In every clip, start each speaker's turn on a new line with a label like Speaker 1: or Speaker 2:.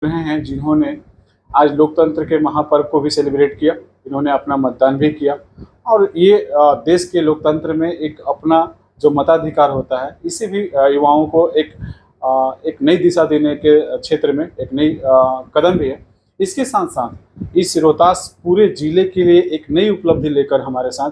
Speaker 1: रहे हैं जिन्होंने आज लोकतंत्र के महापर्व को भी सेलिब्रेट किया, इन्होंने अपना मतदान भी किया और ये देश के लोकतंत्र में एक अपना जो मताधिकार होता है, इससे भी युवाओं को एक नई दिशा देने के क्षेत्र में एक नई कदम भी है। इसके साथ-साथ इस रोहतास पूरे जिले के लिए एक नई उपलब्धि लेकर हमारे साथ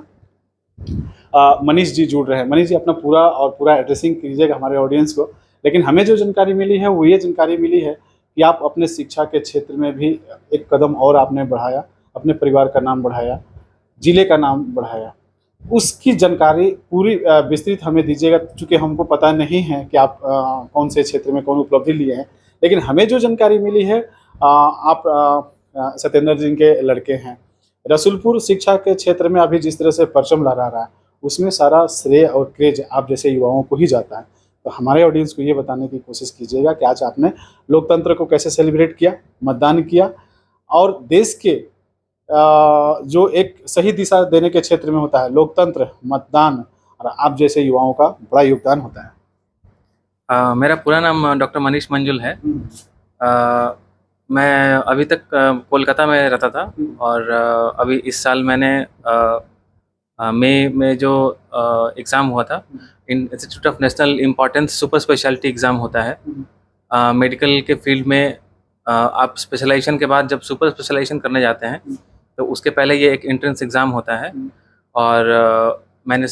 Speaker 1: मनीष जी जुड़ रहे हैं। मनीष जी, अपना पूरा एड्रेसिंग कीजिएगा हमारे ऑडियंस को। लेकिन हमें जो जानकारी मिली है वो ये जानकारी मिली है कि आप अपने शिक्षा के क्षेत्र में भी एक कदम और आपने बढ़ाया, अपने परिवार का नाम बढ़ाया, जिले का नाम बढ़ाया। उसकी जानकारी पूरी विस्तृत हमें दीजिएगा, चूँकि हमको पता नहीं है कि आप कौन से क्षेत्र में कौन उपलब्धि लिए हैं। लेकिन हमें जो जानकारी मिली है, आप सत्येंद्र जी के लड़के हैं। रसूलपुर शिक्षा के क्षेत्र में अभी जिस तरह से परचम लहरा रहा है, उसमें सारा श्रेय और क्रेज आप जैसे युवाओं को ही जाता है। तो हमारे ऑडियंस को ये बताने की कोशिश कीजिएगा कि आज आपने लोकतंत्र को कैसे सेलिब्रेट किया, मतदान किया और देश के जो एक सही दिशा देने के क्षेत्र में होता है लोकतंत्र, मतदान और आप जैसे युवाओं का बड़ा योगदान होता है।
Speaker 2: मेरा पूरा नाम डॉक्टर मनीष मंजुल है। मैं अभी तक कोलकाता में रहता था और अभी इस साल मैंने मई में जो एग्ज़ाम हुआ था, institute of national importance super speciality exam होता है। मेडिकल के फील्ड में आप स्पेशलाइजेशन के बाद जब सुपर स्पेशलाइजेशन करने जाते हैं तो उसके पहले ये एक एंट्रेंस एग्ज़ाम होता है। और मैंने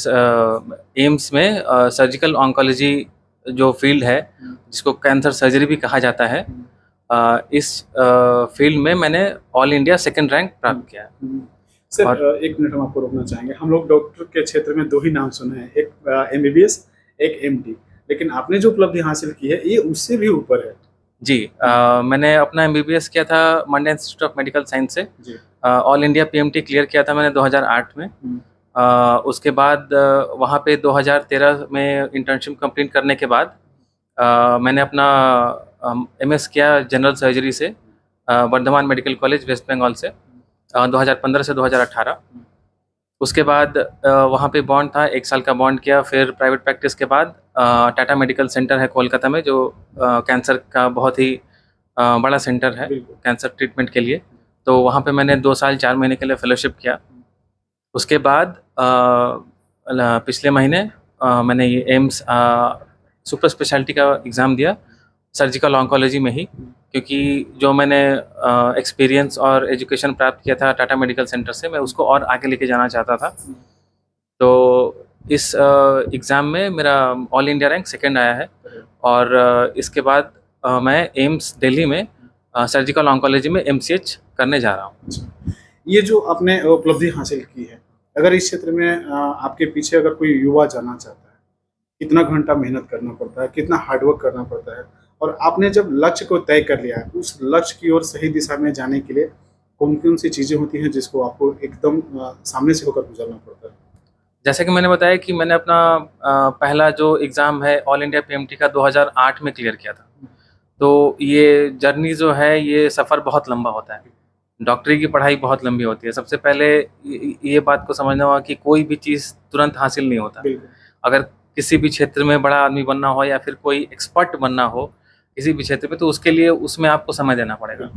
Speaker 2: एम्स में सर्जिकल ऑन्कोलॉजी जो फील्ड है, जिसको कैंसर सर्जरी भी कहा जाता है, इस फील्ड में मैंने ऑल इंडिया सेकंड रैंक प्राप्त किया है।
Speaker 1: सर, एक मिनट हम आपको रोकना चाहेंगे। हम लोग डॉक्टर के क्षेत्र में दो ही नाम सुने हैं, एक एमबीबीएस, एक एमडी। लेकिन आपने जो उपलब्धि हासिल की है ये उससे भी ऊपर है।
Speaker 2: जी, मैंने अपना एमबीबीएस किया था Monday institute of medical science से। ऑल इंडिया पीएमटी क्लियर किया था मैंने 2008 में। उसके बाद वहाँ पे 2013 में इंटर्नशिप कंप्लीट करने के बाद मैंने अपना एमएस किया जनरल सर्जरी से Bardhaman medical college west Bengal से 2015 से 2018। उसके बाद वहाँ पे बॉन्ड था, 1 साल का बॉन्ड किया। फिर प्राइवेट प्रैक्टिस के बाद टाटा मेडिकल सेंटर है कोलकाता में, जो कैंसर का बहुत ही बड़ा सेंटर है कैंसर ट्रीटमेंट के लिए। तो वहाँ पे मैंने 2 साल 4 महीने के लिए फेलोशिप किया। उसके बाद पिछले महीने मैंने ये एम्स सुपर स्पेशलिटी का एग्ज़ाम दिया सर्जिकल ऑन्कोलॉजी में ही, क्योंकि जो मैंने एक्सपीरियंस और एजुकेशन प्राप्त किया था टाटा मेडिकल सेंटर से, मैं उसको और आगे लेके जाना चाहता था। तो इस एग्ज़ाम में मेरा ऑल इंडिया रैंक सेकंड आया है। और इसके बाद मैं एम्स दिल्ली में सर्जिकल ऑन्कोलॉजी में एमसीएच करने जा रहा हूँ।
Speaker 1: ये जो आपने उपलब्धि हासिल की है, अगर इस क्षेत्र में आपके पीछे अगर कोई युवा जाना चाहता है, कितना घंटा मेहनत करना पड़ता है, कितना हार्डवर्क करना पड़ता है, और आपने जब लक्ष्य को तय कर लिया है, उस लक्ष्य की ओर सही दिशा में जाने के लिए कौन कौन सी चीज़ें होती हैं जिसको आपको एकदम सामने से होकर गुजरना पड़ता है?
Speaker 2: जैसे कि मैंने बताया कि मैंने अपना पहला जो एग्ज़ाम है ऑल इंडिया पीएमटी का 2008 में क्लियर किया था। तो ये जर्नी जो है, ये सफ़र बहुत लंबा होता है। डॉक्टरी की पढ़ाई बहुत लंबी होती है। सबसे पहले ये बात को समझना होगा कि कोई भी चीज़ तुरंत हासिल नहीं होता। अगर किसी भी क्षेत्र में बड़ा आदमी बनना हो या फिर कोई एक्सपर्ट बनना हो किसी भी क्षेत्र पे, तो उसके लिए उसमें आपको समय देना पड़ेगा।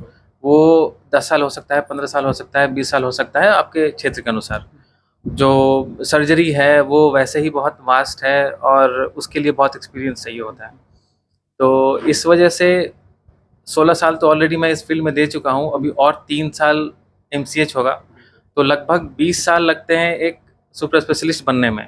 Speaker 2: वो 10 साल हो सकता है, 15 साल हो सकता है, 20 साल हो सकता है, आपके क्षेत्र के अनुसार। जो सर्जरी है वो वैसे ही बहुत वास्ट है और उसके लिए बहुत एक्सपीरियंस चाहिए होता है। तो इस वजह से 16 साल तो ऑलरेडी मैं इस फील्ड में दे चुका हूँ। अभी और 3 साल एमसीएच होगा, तो लगभग 20 साल लगते हैं एक सुपर स्पेशलिस्ट बनने में।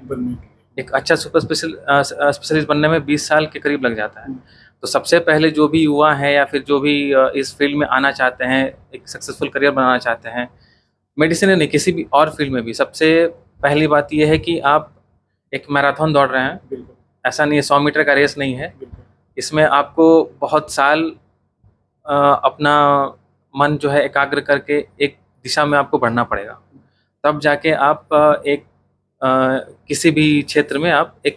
Speaker 2: एक अच्छा सुपर स्पेशलिस्ट बनने में 20 साल के करीब लग जाता है। तो सबसे पहले जो भी युवा हैं या फिर जो भी इस फील्ड में आना चाहते हैं, एक सक्सेसफुल करियर बनाना चाहते हैं, मेडिसिन नहीं किसी भी और फील्ड में भी, सबसे पहली बात यह है कि आप एक मैराथन दौड़ रहे हैं। ऐसा नहीं है, 100 मीटर का रेस नहीं है। इसमें आपको बहुत साल अपना मन जो है एकाग्र करके एक दिशा में आपको बढ़ना पड़ेगा, तब जाके आप किसी भी क्षेत्र में आप एक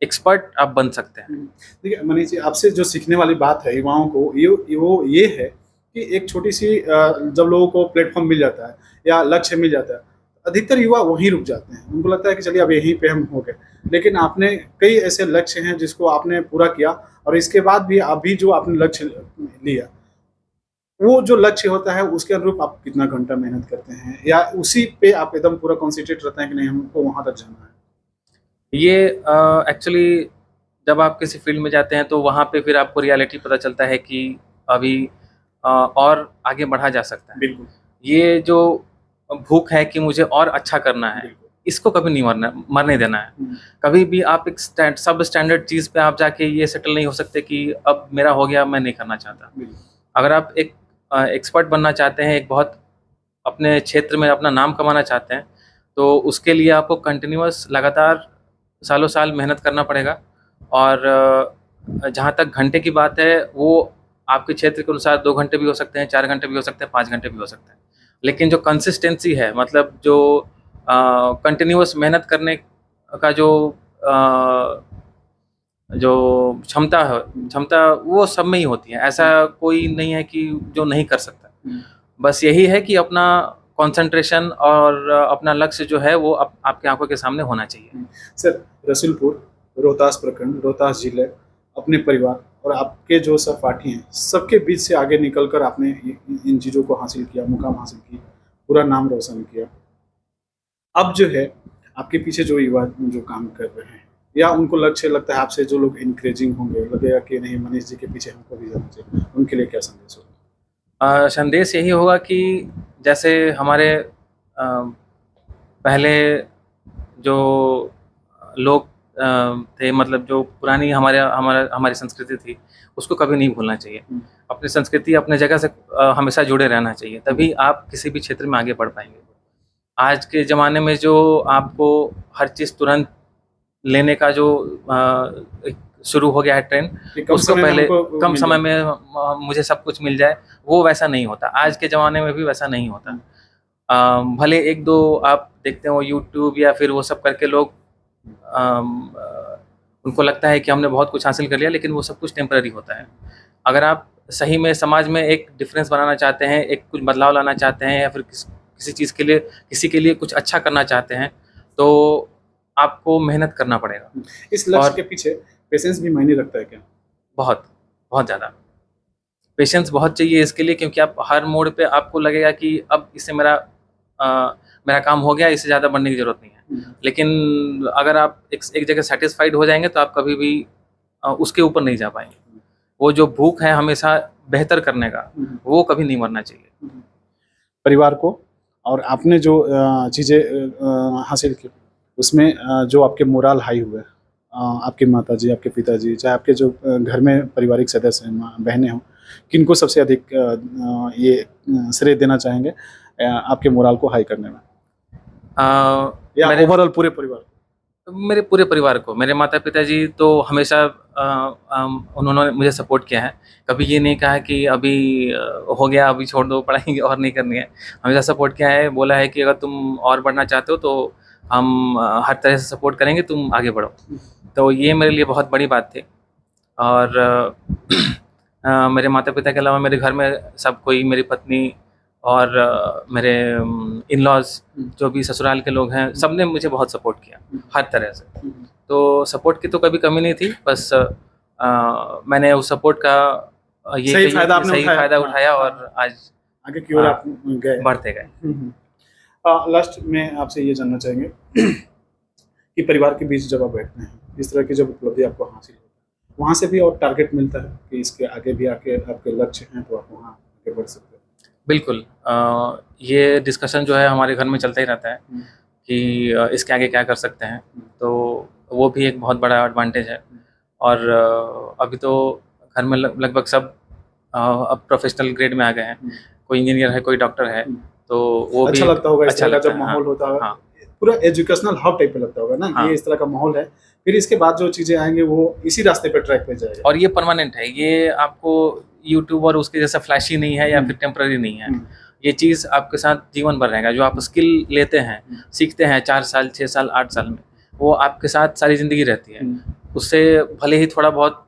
Speaker 2: एक्सपर्ट आप बन सकते हैं।
Speaker 1: देखिए मनीष जी, आपसे जो सीखने वाली बात है युवाओं को, वो ये है कि एक छोटी सी जब लोगों को प्लेटफॉर्म मिल जाता है या लक्ष्य मिल जाता है, अधिकतर युवा वहीं रुक जाते हैं। उनको लगता है कि चलिए अब यहीं पे हम हो गए। लेकिन आपने कई ऐसे लक्ष्य हैं जिसको आपने पूरा किया, और इसके बाद भी अभी जो आपने लक्ष्य लिया वो जो लक्ष्य होता है उसके अनुरूप आप कितना घंटा मेहनत करते हैं, या उसी पे आप एकदम पूरा कॉन्सेंट्रेट रहते हैं कि नहीं हमको वहां तक जाना है?
Speaker 2: ये एक्चुअली जब आप किसी फील्ड में जाते हैं तो वहाँ पे फिर आपको रियलिटी पता चलता है कि अभी और आगे बढ़ा जा सकता है।
Speaker 1: बिल्कुल
Speaker 2: ये जो भूख है कि मुझे और अच्छा करना है,
Speaker 1: बिल्कुल।
Speaker 2: इसको कभी नहीं मरने देना है। कभी भी आप एक सब स्टैंडर्ड चीज़ पे आप जाके ये सेटल नहीं हो सकते कि अब मेरा हो गया, मैं नहीं करना चाहता।
Speaker 1: बिल्कुल।
Speaker 2: अगर आप एक एक्सपर्ट बनना चाहते हैं, एक बहुत अपने क्षेत्र में अपना नाम कमाना चाहते हैं, तो उसके लिए आपको कंटिन्यूअस लगातार सालों साल मेहनत करना पड़ेगा। और जहाँ तक घंटे की बात है, वो आपके क्षेत्र के अनुसार 2 घंटे भी हो सकते हैं, 4 घंटे भी हो सकते हैं, 5 घंटे भी हो सकते हैं। लेकिन जो कंसिस्टेंसी है, मतलब जो कंटिन्यूअस मेहनत करने का जो क्षमता वो सब में ही होती है। ऐसा कोई नहीं है कि जो नहीं कर सकता। बस यही है कि अपना कंसंट्रेशन और अपना लक्ष्य जो है वो आपकी आंखों के सामने होना चाहिए।
Speaker 1: सर, रसूलपुर, रोहतास प्रखंड, रोहतास जिले, अपने परिवार और आपके जो सहपाठी हैं, सबके बीच से आगे निकलकर आपने इन चीज़ों को हासिल किया, मुकाम हासिल की, पूरा नाम रोशन किया। अब जो है आपके पीछे जो युवा जो काम कर रहे हैं, या उनको लक्ष्य लगता है आपसे जो लोग इनकरेजिंग होंगे, लगेगा कि नहीं मनीष जी के पीछे हमको भी जाना चाहिए, उनके लिए क्या संदेश होगा?
Speaker 2: संदेश यही होगा कि जैसे हमारे पहले जो लोग थे, मतलब जो पुरानी हमारी संस्कृति थी, उसको कभी नहीं भूलना चाहिए। अपनी संस्कृति अपने जगह से हमेशा जुड़े रहना चाहिए, तभी आप किसी भी क्षेत्र में आगे बढ़ पाएंगे। आज के ज़माने में जो आपको हर चीज़ तुरंत लेने का जो एक शुरू हो गया है ट्रेंड, उसको पहले कम समय में मुझे सब कुछ मिल जाए, वो वैसा नहीं होता। आज के ज़माने में भी वैसा नहीं होता। भले 1-2 आप देखते हो यूट्यूब या फिर वो सब करके लोग उनको लगता है कि हमने बहुत कुछ हासिल कर लिया, लेकिन वो सब कुछ टेम्पररी होता है। अगर आप सही में समाज में एक डिफरेंस बनाना चाहते हैं, एक कुछ बदलाव लाना चाहते हैं, या फिर किसी चीज़ के लिए किसी के लिए कुछ अच्छा करना चाहते हैं, तो आपको मेहनत करना पड़ेगा।
Speaker 1: इस लक्ष्य के पीछे पेशेंस भी मायने रखता है क्या?
Speaker 2: बहुत, बहुत ज़्यादा। पेशेंस बहुत चाहिए इसके लिए, क्योंकि आप हर मोड़ पे आपको लगेगा कि अब इससे मेरा काम हो गया, इससे ज़्यादा बढ़ने की ज़रूरत नहीं है। लेकिन अगर आप एक जगह सैटिस्फाइड हो जाएंगे तो आप कभी भी उसके ऊपर नहीं जा पाएंगे। वो जो भूख है हमेशा बेहतर करने का, वो कभी नहीं मरना चाहिए।
Speaker 1: परिवार को और आपने जो चीज़ें हासिल की, उसमें जो आपके मोरल हाई हुए, आपके माताजी, आपके पिताजी, चाहे आपके जो घर में पारिवारिक सदस्य हैं, माँ बहनें हों, किनको सबसे अधिक ये श्रेय देना चाहेंगे आपके मोरल को हाई करने में, या ओवरऑल पूरे परिवार?
Speaker 2: मेरे पूरे परिवार को। मेरे माता पिताजी तो हमेशा उन्होंने मुझे सपोर्ट किया है। कभी ये नहीं कहा कि अभी हो गया, अभी छोड़ दो, पढ़ाई और नहीं करनी है। हमेशा सपोर्ट किया है, बोला है कि अगर तुम और बढ़ना चाहते हो तो हम हर तरह से सपोर्ट करेंगे, तुम आगे बढ़ो। तो ये मेरे लिए बहुत बड़ी बात थी। और मेरे माता पिता के अलावा मेरे घर में सब कोई, मेरी पत्नी और मेरे इन-लॉज़ जो भी ससुराल के लोग हैं, सब ने मुझे बहुत सपोर्ट किया हर तरह से। तो सपोर्ट की तो कभी कमी नहीं थी, बस मैंने उस सपोर्ट का
Speaker 1: सही फायदा
Speaker 2: उठाया और आज
Speaker 1: आगे की ओर आप गए,
Speaker 2: बढ़ते गए।
Speaker 1: लास्ट में आपसे ये जानना चाहेंगे कि परिवार के बीच जब आप बैठते हैं, इस तरह की जब उपलब्धि आपको हासिल होती है, वहाँ से भी और टारगेट मिलता है कि इसके आगे भी आके आपके लक्ष्य हैं तो आप वहाँ आगे बढ़ सकते हैं? बिल्कुल।
Speaker 2: ये डिस्कशन जो है हमारे घर में चलता ही रहता है कि इसके आगे क्या कर सकते हैं, तो वो भी एक बहुत बड़ा एडवांटेज है। और अभी तो घर में लगभग सब अब प्रोफेशनल ग्रेड में आ गए हैं। कोई इंजीनियर है, कोई डॉक्टर है, तो वो
Speaker 1: अच्छा
Speaker 2: भी
Speaker 1: लगता होगा इस
Speaker 2: अच्छा
Speaker 1: तरह का
Speaker 2: लगता
Speaker 1: जब
Speaker 2: है।
Speaker 1: माहौल होता है।
Speaker 2: हाँ,
Speaker 1: पूरा एजुकेशनल हब टाइप पे लगता होगा ना।
Speaker 2: हाँ।
Speaker 1: ये इस तरह का माहौल है, फिर इसके बाद जो चीज़ें आएंगे वो इसी रास्ते पे ट्रैक पे जाएगा।
Speaker 2: और ये परमानेंट है, ये आपको यूट्यूब और उसके जैसा फ्लैशी नहीं है या फिर टेम्पररी नहीं है। ये चीज़ आपके साथ जीवन भर रहेगा। जो आप स्किल लेते हैं, सीखते हैं 4 साल, 6 साल, 8 साल में, वो आपके साथ सारी ज़िंदगी रहती है। उससे भले ही थोड़ा बहुत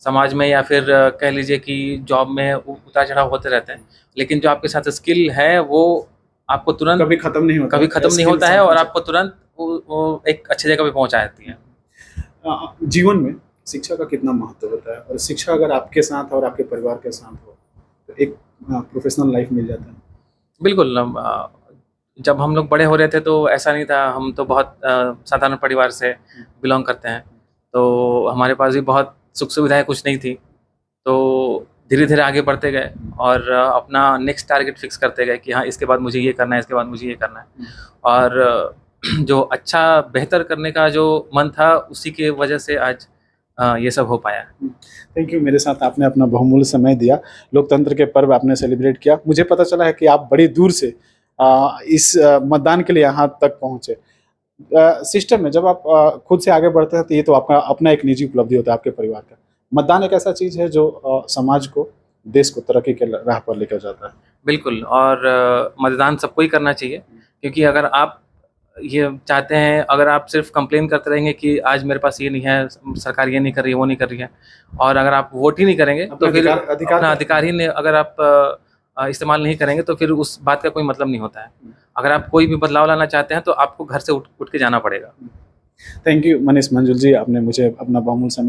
Speaker 2: समाज में या फिर कह लीजिए कि जॉब में उतार चढ़ाव होते रहते हैं, लेकिन जो आपके साथ स्किल है वो आपको तुरंत
Speaker 1: कभी खत्म नहीं होता
Speaker 2: है और आपको तुरंत वो एक अच्छी जगह पे पहुंचा देती है।
Speaker 1: जीवन में शिक्षा का कितना महत्व होता है, और शिक्षा अगर आपके साथ और आपके परिवार के साथ हो तो एक प्रोफेशनल लाइफ मिल जाता है।
Speaker 2: बिल्कुल। जब हम लोग बड़े हो रहे थे तो ऐसा नहीं था, हम तो बहुत साधारण परिवार से बिलोंग करते हैं, तो हमारे पास भी बहुत सुख सुविधाएं कुछ नहीं थी। तो धीरे धीरे आगे बढ़ते गए और अपना नेक्स्ट टारगेट फिक्स करते गए कि हाँ, इसके बाद मुझे ये करना है, इसके बाद मुझे ये करना है। और जो अच्छा बेहतर करने का जो मन था, उसी के वजह से आज ये सब हो पाया।
Speaker 1: थैंक यू, मेरे साथ आपने अपना बहुमूल्य समय दिया, लोकतंत्र के पर्व आपने सेलिब्रेट किया। मुझे पता चला है कि आप बड़ी दूर से इस मतदान के लिए यहाँ तक पहुँचे। सिस्टम में जब आप खुद से आगे बढ़ते हैं तो ये तो आपका अपना एक निजी उपलब्धि होता है आपके परिवार का। मतदान एक ऐसा चीज़ है जो समाज को, देश को तरक्की के राह पर लेकर जाता है।
Speaker 2: बिल्कुल। और मतदान सबको ही करना चाहिए, क्योंकि अगर आप ये चाहते हैं, अगर आप सिर्फ कंप्लेन करते रहेंगे कि आज मेरे पास ये नहीं है, सरकार ये नहीं कर रही है, वो नहीं कर रही है, और अगर आप वोट ही नहीं करेंगे तो फिर अपना अधिकार ही नहीं, अगर आप इस्तेमाल नहीं करेंगे तो फिर उस बात का कोई मतलब नहीं होता है। अगर आप कोई भी बदलाव लाना चाहते हैं तो आपको घर से उठ के जाना पड़ेगा।
Speaker 1: थैंक यू मनीष मंजुल जी, आपने मुझे अपना बहुमूल्य समय